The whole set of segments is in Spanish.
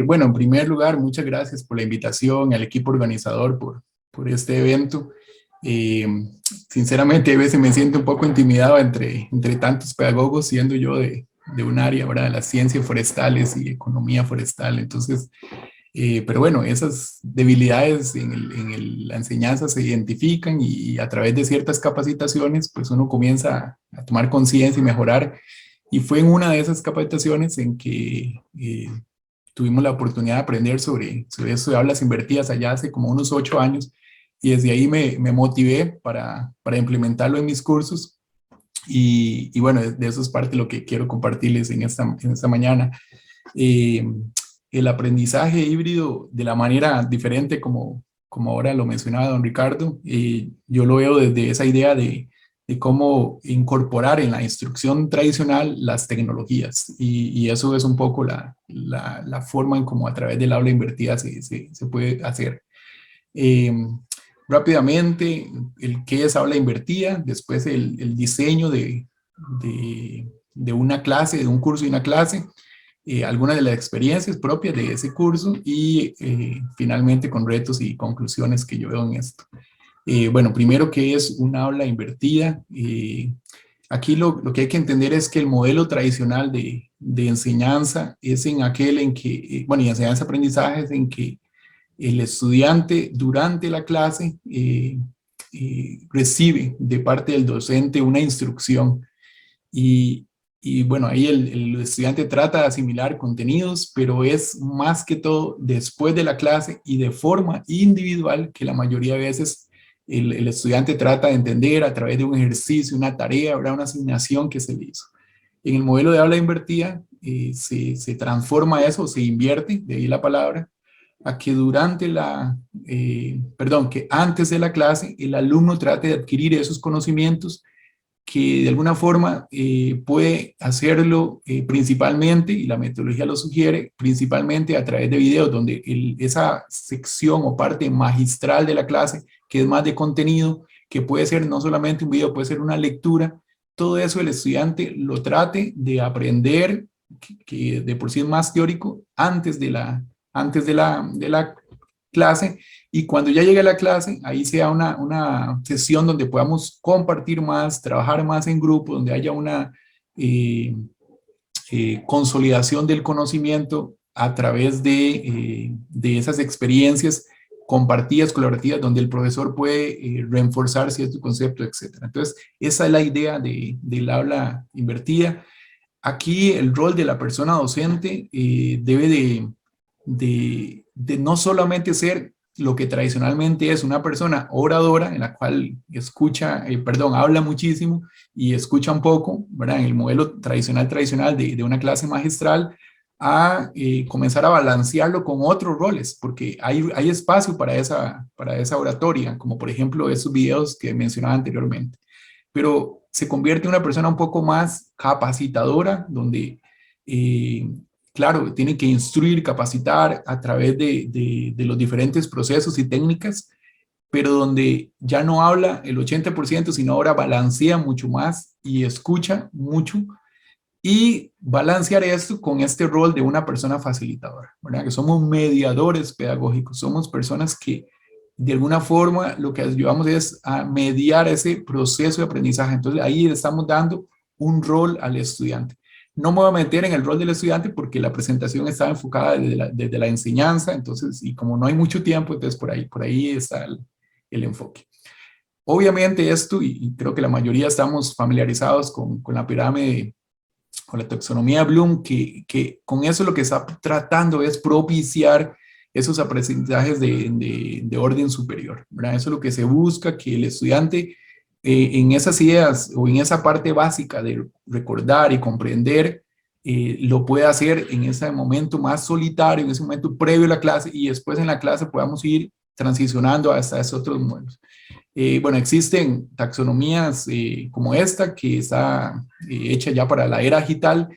Bueno, en primer lugar, muchas gracias por la invitación, al equipo organizador por este evento. Eh, Sinceramente, a veces me siento un poco intimidado entre tantos pedagogos, siendo yo de un área, ¿verdad? De las ciencias forestales y economía forestal. Entonces, pero bueno, esas debilidades la enseñanza se identifican y a través de ciertas capacitaciones, pues uno comienza a tomar conciencia y mejorar. Y fue en una de esas capacitaciones en que tuvimos la oportunidad de aprender sobre eso de aulas invertidas allá hace como unos 8 años y desde ahí me motivé para implementarlo en mis cursos y bueno, de eso es parte de lo que quiero compartirles en esta mañana. Eh, el aprendizaje híbrido de la manera diferente como ahora lo mencionaba don Ricardo, yo lo veo desde esa idea de cómo incorporar en la instrucción tradicional las tecnologías y eso es un poco la forma en cómo a través del aula invertida se puede hacer. Eh, Rápidamente, el qué es aula invertida, después el diseño de una clase, de un curso y una clase, algunas de las experiencias propias de ese curso y finalmente con retos y conclusiones que yo veo en esto. Bueno, primero, ¿qué es una aula invertida? Aquí lo que hay que entender es que el modelo tradicional de enseñanza es en aquel en que, bueno, y enseñanza-aprendizaje es en que el estudiante durante la clase recibe de parte del docente una instrucción y, y bueno, ahí el estudiante trata de asimilar contenidos, pero es más que todo después de la clase y de forma individual que la mayoría de veces el estudiante trata de entender a través de un ejercicio, una tarea, habrá una asignación que se le hizo. En el modelo de aula invertida se transforma eso, se invierte, de ahí la palabra, a que que antes de la clase el alumno trate de adquirir esos conocimientos que de alguna forma puede hacerlo principalmente, y la metodología lo sugiere, principalmente a través de videos donde esa sección o parte magistral de la clase, que es más de contenido, que puede ser no solamente un video, puede ser una lectura, todo eso el estudiante lo trate de aprender, que de por sí es más teórico, antes de la clase, y cuando ya llegue a la clase, ahí sea una sesión donde podamos compartir más, trabajar más en grupo, donde haya una eh, consolidación del conocimiento a través de esas experiencias compartidas, colaborativas, donde el profesor puede reforzar cierto concepto, etc. Entonces, esa es la idea del aula invertida. Aquí el rol de la persona docente debe de no solamente ser lo que tradicionalmente es una persona oradora, en la cual habla muchísimo y escucha un poco, ¿verdad? En el modelo tradicional de una clase magistral, a comenzar a balancearlo con otros roles, porque hay espacio para esa oratoria, como por ejemplo esos videos que mencionaba anteriormente, pero se convierte en una persona un poco más capacitadora, donde, eh, claro, tiene que instruir, capacitar a través de los diferentes procesos y técnicas, pero donde ya no habla el 80%, sino ahora balancea mucho más y escucha mucho y balancear esto con este rol de una persona facilitadora, ¿verdad? Que somos mediadores pedagógicos, somos personas que de alguna forma lo que ayudamos es a mediar ese proceso de aprendizaje. Entonces ahí le estamos dando un rol al estudiante. No me voy a meter en el rol del estudiante porque la presentación estaba enfocada desde la enseñanza, entonces, y como no hay mucho tiempo, entonces por ahí está el enfoque. Obviamente esto, y creo que la mayoría estamos familiarizados con la pirámide, con la taxonomía Bloom, que con eso lo que está tratando es propiciar esos aprendizajes de orden superior, ¿verdad? Eso es lo que se busca, que el estudiante en esas ideas o en esa parte básica de recordar y comprender, lo pueda hacer en ese momento más solitario, en ese momento previo a la clase, y después en la clase podamos ir transicionando hasta esos otros modelos. Bueno, existen taxonomías como esta que está hecha ya para la era digital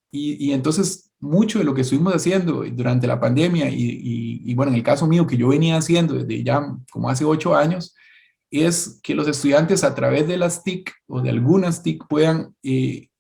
y entonces mucho de lo que estuvimos haciendo durante la pandemia y bueno, en el caso mío que yo venía haciendo desde ya como hace 8 años, es que los estudiantes a través de las TIC o de algunas TIC puedan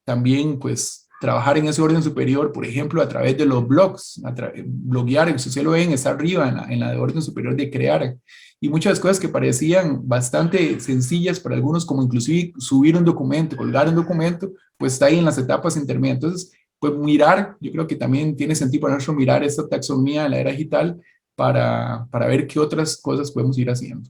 también pues trabajar en ese orden superior, por ejemplo, a través de los blogs, bloguear, si ustedes lo ven, está arriba en la de orden superior de crear, y muchas cosas que parecían bastante sencillas para algunos, como inclusive subir un documento, colgar un documento, pues está ahí en las etapas intermedias. Entonces, pues mirar, yo creo que también tiene sentido para nosotros mirar esta taxonomía de la era digital para ver qué otras cosas podemos ir haciendo.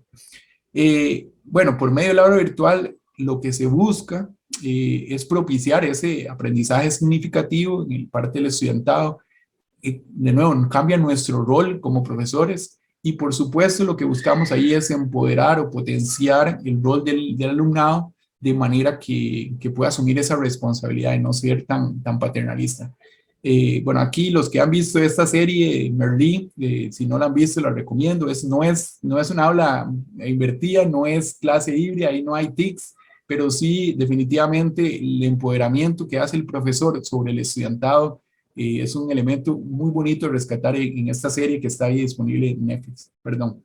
Bueno, por medio del aula virtual, lo que se busca es propiciar ese aprendizaje significativo en parte del estudiantado. De nuevo, cambia nuestro rol como profesores y por supuesto lo que buscamos ahí es empoderar o potenciar el rol del alumnado de manera que pueda asumir esa responsabilidad y no ser tan paternalista. Bueno, aquí los que han visto esta serie, Merlí, si no la han visto, la recomiendo. No es una aula invertida, no es clase híbrida, ahí no hay TICs, pero sí definitivamente el empoderamiento que hace el profesor sobre el estudiantado es un elemento muy bonito de rescatar en esta serie que está ahí disponible en Netflix. Perdón.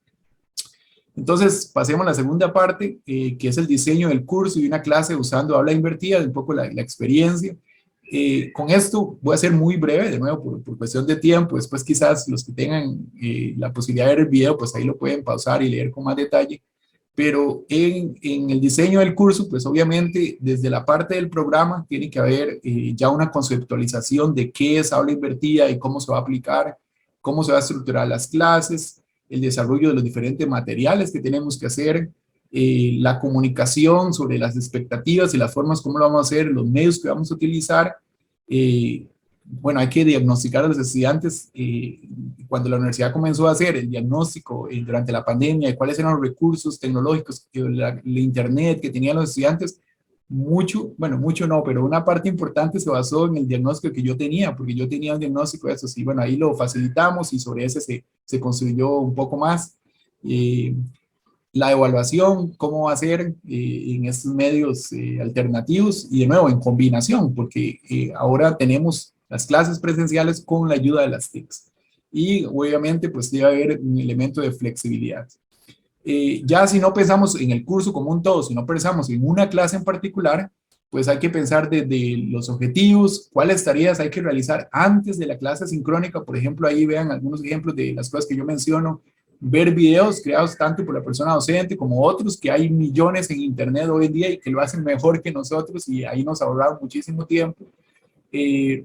Entonces, pasemos a la segunda parte, que es el diseño del curso y una clase usando aula invertida, un poco la experiencia. Con esto voy a ser muy breve, de nuevo, por cuestión de tiempo. Después quizás los que tengan la posibilidad de ver el video, pues ahí lo pueden pausar y leer con más detalle. Pero en el diseño del curso, pues obviamente desde la parte del programa tiene que haber ya una conceptualización de qué es aula invertida y cómo se va a aplicar, cómo se va a estructurar las clases, el desarrollo de los diferentes materiales que tenemos que hacer, la comunicación sobre las expectativas y las formas como lo vamos a hacer, los medios que vamos a utilizar. Bueno, hay que diagnosticar a los estudiantes. Cuando la universidad comenzó a hacer el diagnóstico durante la pandemia de cuáles eran los recursos tecnológicos, el internet que tenían los estudiantes, mucho no, pero una parte importante se basó en el diagnóstico que yo tenía, porque yo tenía un diagnóstico de eso, y bueno, ahí lo facilitamos y sobre ese se construyó un poco más. La evaluación, cómo va a ser en estos medios alternativos y de nuevo en combinación, porque ahora tenemos las clases presenciales con la ayuda de las TICs. Y obviamente pues debe haber un elemento de flexibilidad. Ya si no pensamos en el curso como un todo, si no pensamos en una clase en particular, pues hay que pensar desde los objetivos, cuáles tareas hay que realizar antes de la clase sincrónica. Por ejemplo, ahí vean algunos ejemplos de las cosas que yo menciono, ver videos creados tanto por la persona docente como otros, que hay millones en internet hoy en día y que lo hacen mejor que nosotros y ahí nos ahorramos muchísimo tiempo.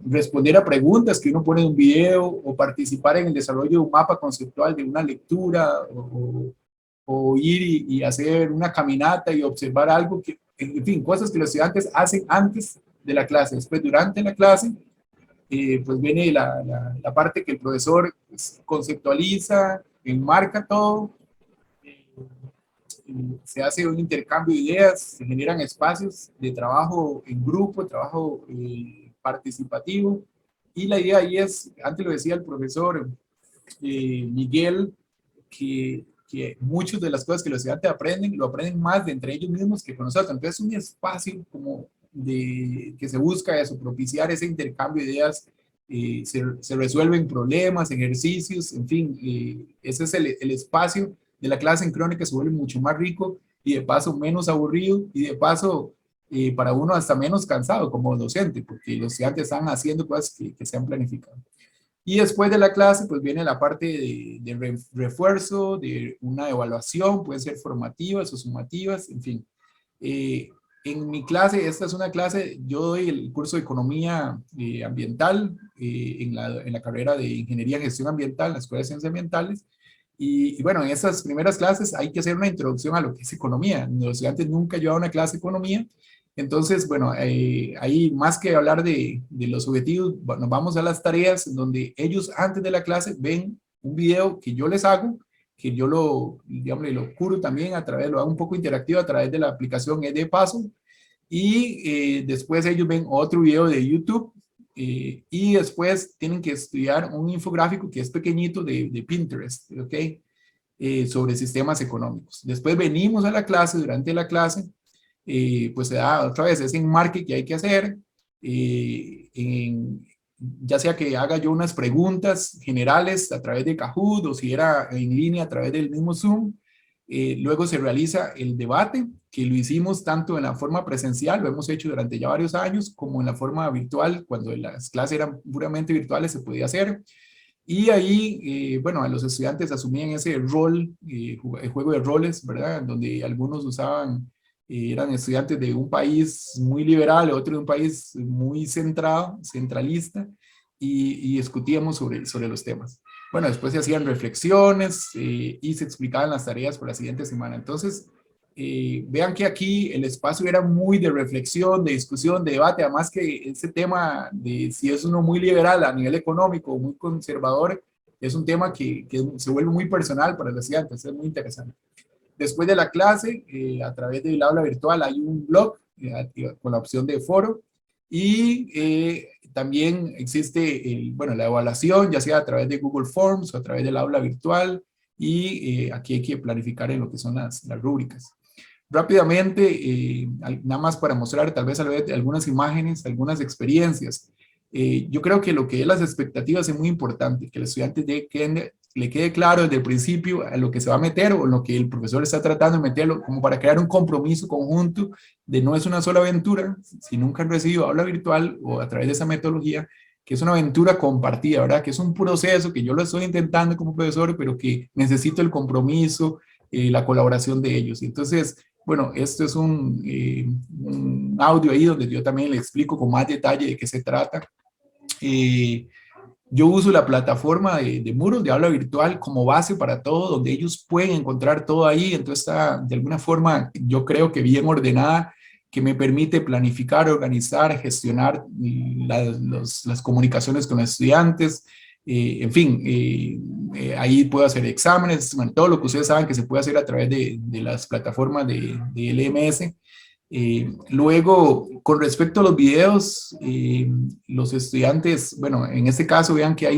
Responder a preguntas que uno pone en un video o participar en el desarrollo de un mapa conceptual de una lectura o ir y hacer una caminata y observar algo que, en fin, cosas que los estudiantes hacen antes de la clase. Después, durante la clase, pues viene la parte que el profesor pues, conceptualiza, enmarca todo, se hace un intercambio de ideas, se generan espacios de trabajo en grupo, trabajo participativo, y la idea ahí es, antes lo decía el profesor Miguel, que muchas de las cosas que los estudiantes aprenden, lo aprenden más de entre ellos mismos que con nosotros. Entonces, un espacio como que se busca eso, propiciar ese intercambio de ideas, se resuelven problemas, ejercicios, en fin, ese es el espacio de la clase sincrónica, se vuelve mucho más rico y de paso menos aburrido y de paso para uno hasta menos cansado como docente, porque los estudiantes están haciendo cosas que se han planificado. Y después de la clase, pues viene la parte de refuerzo, de una evaluación, pueden ser formativas o sumativas, en fin. En mi clase, esta es una clase, yo doy el curso de Economía Ambiental en la carrera de Ingeniería en Gestión Ambiental, en la Escuela de Ciencias Ambientales. Y bueno, en estas primeras clases hay que hacer una introducción a lo que es economía. Los estudiantes nunca llevan una clase de economía. Entonces, bueno, ahí más que hablar de los objetivos, nos vamos a las tareas donde ellos antes de la clase ven un video que yo les hago, que yo digamos, lo curo también a través, lo hago un poco interactivo a través de la aplicación Edpaso, y después ellos ven otro video de YouTube, y después tienen que estudiar un infográfico que es pequeñito de Pinterest, ¿ok? Sobre sistemas económicos. Después venimos a la clase, durante la clase, pues se da otra vez ese enmarque que hay que hacer, ya sea que haga yo unas preguntas generales a través de Kahoot o si era en línea a través del mismo Zoom, Luego se realiza el debate, que lo hicimos tanto en la forma presencial, lo hemos hecho durante ya varios años, como en la forma virtual, cuando las clases eran puramente virtuales se podía hacer. Y ahí, bueno, a los estudiantes asumían ese rol, el juego de roles, ¿verdad? Donde algunos usaban, eran estudiantes de un país muy liberal, otro de un país muy centrado, centralista, y discutíamos sobre los temas. Bueno, después se hacían reflexiones y se explicaban las tareas por la siguiente semana. Entonces, vean que aquí el espacio era muy de reflexión, de discusión, de debate, además que ese tema de si es uno muy liberal a nivel económico o muy conservador, es un tema que se vuelve muy personal para los estudiantes, es muy interesante. Después de la clase, a través del aula virtual hay un blog con la opción de foro y también existe bueno, la evaluación, ya sea a través de Google Forms o a través del aula virtual y aquí hay que planificar en lo que son las rúbricas. Rápidamente, nada más para mostrar tal vez algunas imágenes, algunas experiencias. Yo creo que lo que es las expectativas es muy importante, que el estudiante le quede claro desde el principio a lo que se va a meter o lo que el profesor está tratando de meterlo, como para crear un compromiso conjunto de no es una sola aventura, si nunca han recibido aula virtual o a través de esa metodología, que es una aventura compartida, ¿verdad? Que es un proceso que yo lo estoy intentando como profesor, pero que necesito el compromiso, la colaboración de ellos. Entonces, bueno, esto es un audio ahí donde yo también le explico con más detalle de qué se trata. Yo uso la plataforma de Moodle, de aula virtual, como base para todo, donde ellos pueden encontrar todo ahí. Entonces está de alguna forma, yo creo que bien ordenada, que me permite planificar, organizar, gestionar las comunicaciones con los estudiantes. En fin, ahí puedo hacer exámenes, bueno, todo lo que ustedes saben que se puede hacer a través de las plataformas de LMS. Luego, con respecto a los videos, los estudiantes, bueno, en este caso vean que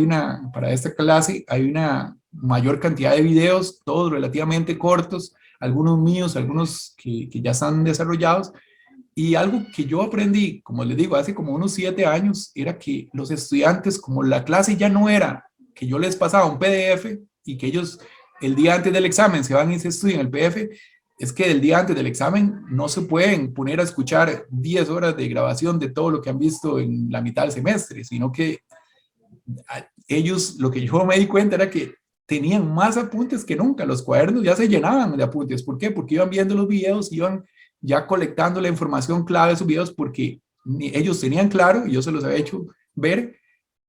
para esta clase hay una mayor cantidad de videos, todos relativamente cortos, algunos míos, algunos que ya están desarrollados. Y algo que yo aprendí, como les digo, hace como unos 7 años, era que los estudiantes, como la clase ya no era que yo les pasaba un PDF y que ellos el día antes del examen se van y se estudian el PDF, es que el día antes del examen no se pueden poner a escuchar 10 horas de grabación de todo lo que han visto en la mitad del semestre, sino que ellos, lo que yo me di cuenta era que tenían más apuntes que nunca, los cuadernos ya se llenaban de apuntes. ¿Por qué? Porque iban viendo los videos, iban ya colectando la información clave de esos videos porque ellos tenían claro, y yo se los había hecho ver,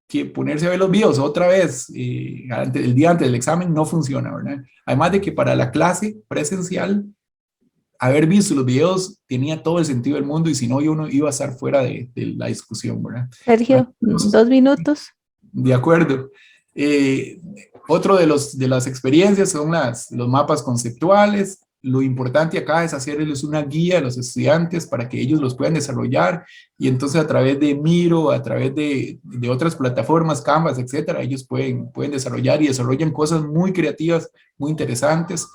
que ponerse a ver los videos otra vez el día antes del examen no funciona, ¿verdad? Además de que para la clase presencial, haber visto los videos tenía todo el sentido del mundo y si no, uno iba a estar fuera de la discusión, ¿verdad? Sergio, 2 minutos. De acuerdo. Otro de las experiencias son los mapas conceptuales. Lo importante acá es hacerles una guía a los estudiantes para que ellos los puedan desarrollar y entonces a través de Miro, a través de otras plataformas, Canvas, etcétera, ellos pueden desarrollar y desarrollan cosas muy creativas, muy interesantes.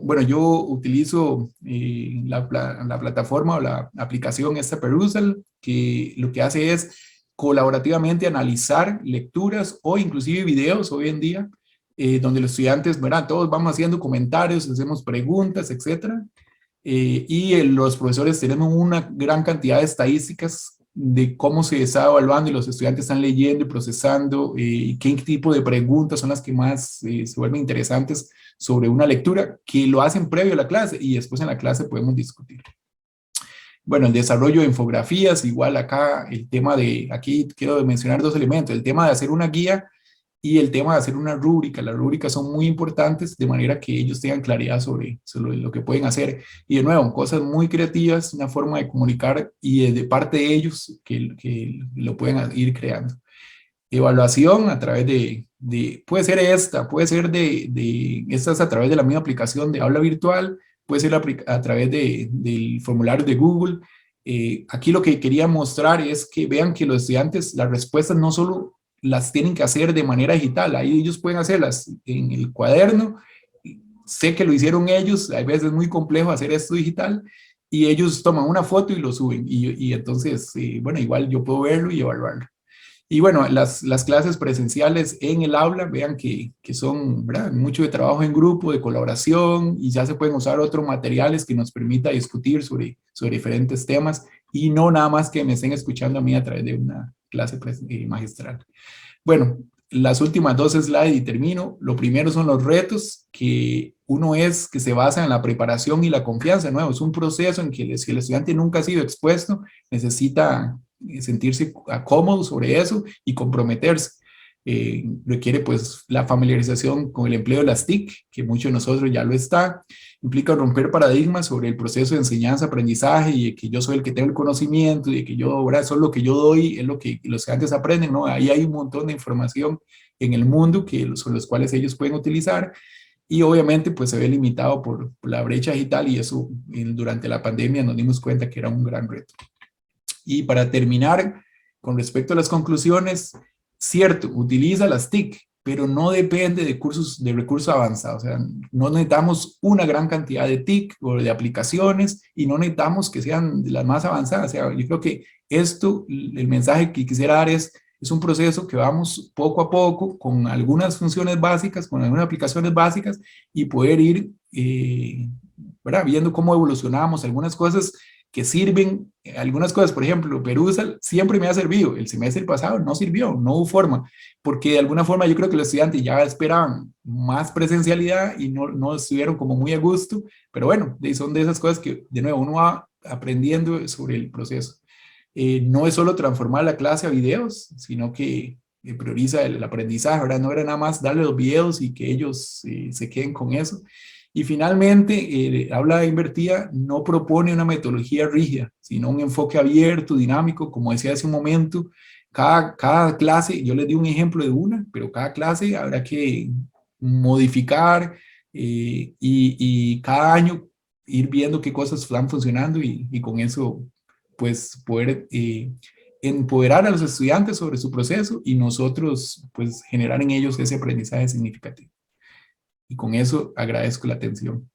Bueno, yo utilizo la plataforma o la aplicación esta Perusal, que lo que hace es colaborativamente analizar lecturas o inclusive videos hoy en día, donde los estudiantes, ¿verdad? Todos vamos haciendo comentarios, hacemos preguntas, etcétera. Los profesores tenemos una gran cantidad de estadísticas de cómo se está evaluando y los estudiantes están leyendo y procesando, qué tipo de preguntas son las que más se vuelven interesantes sobre una lectura, que lo hacen previo a la clase y después en la clase podemos discutir. Bueno, el desarrollo de infografías, igual acá el tema aquí quiero mencionar 2 elementos, el tema de hacer una guía y el tema de hacer una rúbrica. Las rúbricas son muy importantes de manera que ellos tengan claridad sobre lo que pueden hacer. Y de nuevo, cosas muy creativas, una forma de comunicar y de parte de ellos que lo pueden ir creando. Evaluación a través puede ser puede ser estas a través de la misma aplicación de aula virtual, puede ser a través del formulario de Google. Aquí lo que quería mostrar es que vean que los estudiantes, las respuestas no solo las tienen que hacer de manera digital, ahí ellos pueden hacerlas en el cuaderno, sé que lo hicieron ellos, a veces es muy complejo hacer esto digital, y ellos toman una foto y lo suben, y entonces, bueno, igual yo puedo verlo y evaluarlo. Y bueno, las clases presenciales en el aula, vean que son, ¿verdad?, mucho de trabajo en grupo, de colaboración, y ya se pueden usar otros materiales que nos permita discutir sobre diferentes temas y no nada más que me estén escuchando a mí a través de una clase magistral. Bueno, las últimas dos slides y termino. Lo primero son los retos, que uno es que se basa en la preparación y la confianza. ¿No? Es un proceso en que si el estudiante nunca ha sido expuesto, necesita sentirse cómodo sobre eso y comprometerse. Requiere pues la familiarización con el empleo de las TIC, que muchos de nosotros ya lo está. Implica romper paradigmas sobre el proceso de enseñanza-aprendizaje y de que yo soy el que tengo el conocimiento y de que yo, ahora eso es lo que yo doy, es lo que los estudiantes aprenden, ¿no? Ahí hay un montón de información en el mundo sobre los cuales ellos pueden utilizar, y obviamente pues se ve limitado por la brecha digital, y eso durante la pandemia nos dimos cuenta que era un gran reto. Y para terminar, con respecto a las conclusiones, cierto, utiliza las TIC, pero no depende de recursos avanzados. O sea, no necesitamos una gran cantidad de TIC o de aplicaciones, y no necesitamos que sean de las más avanzadas. O sea, yo creo que esto, el mensaje que quisiera dar es un proceso que vamos poco a poco, con algunas funciones básicas, con algunas aplicaciones básicas, y poder ir ¿verdad?, viendo cómo evolucionamos algunas cosas que sirven. Algunas cosas, por ejemplo, Perusal siempre me ha servido. El semestre pasado no sirvió, no hubo forma, porque de alguna forma yo creo que los estudiantes ya esperaban más presencialidad y no estuvieron como muy a gusto, pero bueno, son de esas cosas que de nuevo uno va aprendiendo sobre el proceso. No es solo transformar la clase a videos, sino que prioriza el aprendizaje, ¿verdad? No era nada más darle los videos y que ellos se queden con eso. Y finalmente, Aula Invertida no propone una metodología rígida, sino un enfoque abierto, dinámico, como decía hace un momento. Cada clase, yo les di un ejemplo de una, pero cada clase habrá que modificar, y cada año ir viendo qué cosas están funcionando, y con eso pues poder empoderar a los estudiantes sobre su proceso, y nosotros pues generar en ellos ese aprendizaje significativo. Y con eso agradezco la atención.